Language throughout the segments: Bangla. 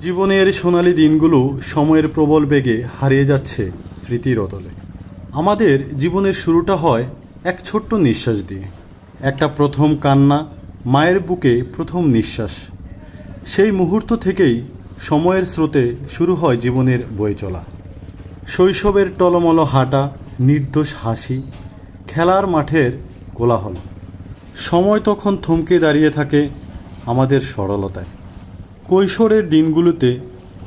জীবনের সোনালী দিনগুলো সময়ের প্রবল বেগে হারিয়ে যাচ্ছে স্মৃতির অতলে। আমাদের জীবনের শুরুটা হয় এক ছোট্ট নিঃশ্বাস দিয়ে, একটা প্রথম কান্না, মায়ের বুকে প্রথম নিঃশ্বাস। সেই মুহূর্ত থেকেই সময়ের স্রোতে শুরু হয় জীবনের বয়ে চলা। শৈশবের টলমল হাঁটা, নির্দোষ হাসি, খেলার মাঠের কোলাহল। সময় তখন থমকে দাঁড়িয়ে থাকে আমাদের সরলতায়। কৈশোরের দিনগুলোতে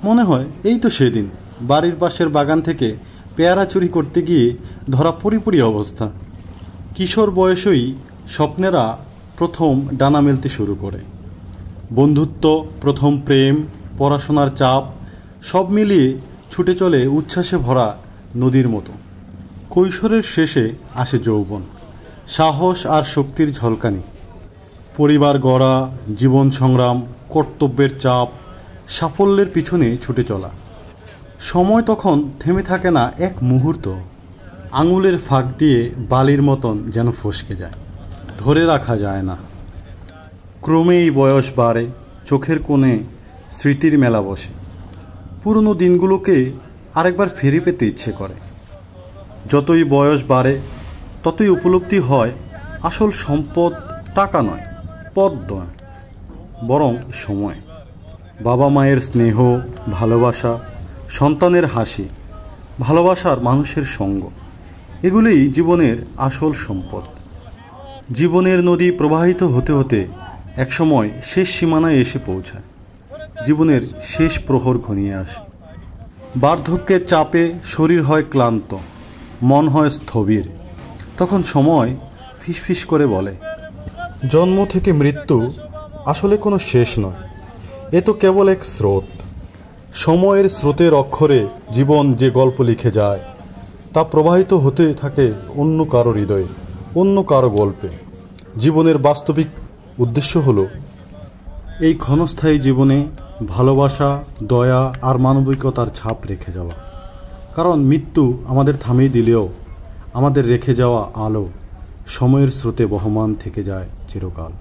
মনে হয় এই তো সেদিন বাড়ির পাশের বাগান থেকে পেয়ারা চুরি করতে গিয়ে ধরা পরিপরি অবস্থা। কিশোর বয়সেই স্বপ্নেরা প্রথম ডানা মেলতে শুরু করে। বন্ধুত্ব, প্রথম প্রেম, পড়াশোনার চাপ সব মিলিয়ে ছুটে চলে উচ্ছ্বাসে ভরা নদীর মতো। কৈশোরের শেষে আসে যৌবন, সাহস আর শক্তির ঝলকানি। পরিবার গড়া, জীবন সংগ্রাম, কর্তব্যের চাপ, সাফল্যের পিছনে ছুটে চলা। সময় তখন থেমে থাকে না এক মুহূর্ত। আঙুলের ফাঁক দিয়ে বালির মতন যেন ফসকে যায়, ধরে রাখা যায় না। ক্রমেই বয়স বাড়ে, চোখের কোণে স্মৃতির মেলা বসে। পুরনো দিনগুলোকে আরেকবার ফিরে পেতে ইচ্ছে করে। যতই বয়স বাড়ে ততই উপলব্ধি হয় আসল সম্পদ টাকা নয়, পদ নয়, বরং সময়। বাবা মায়ের স্নেহ, ভালোবাসা, সন্তানের হাসি, ভালোবাসার মানুষের সঙ্গ, এগুলোই জীবনের আসল সম্পদ। জীবনের নদী প্রবাহিত হতে হতে একসময় শেষ সীমানায় এসে পৌঁছায়। জীবনের শেষ প্রহর ঘনিয়ে আসে। বার্ধক্যের চাপে শরীর হয় ক্লান্ত, মন হয় স্থবির। তখন সময় ফিসফিস করে বলে, জন্ম থেকে মৃত্যু আসলে কোনো শেষ নয়, এ তো কেবল এক স্রোত। সময়ের স্রোতের অক্ষরে জীবন যে গল্প লিখে যায়, তা প্রবাহিত হতে থাকে অন্য কারো হৃদয়ে, অন্য কারো গল্পে। জীবনের বাস্তবিক উদ্দেশ্য হলো এই ক্ষণস্থায়ী জীবনে ভালোবাসা, দয়া আর মানবিকতার ছাপ রেখে যাওয়া। কারণ মৃত্যু আমাদের থামিয়ে দিলেও আমাদের রেখে যাওয়া আলো সময়ের স্রোতে বহমান থেকে যায় চিরকাল।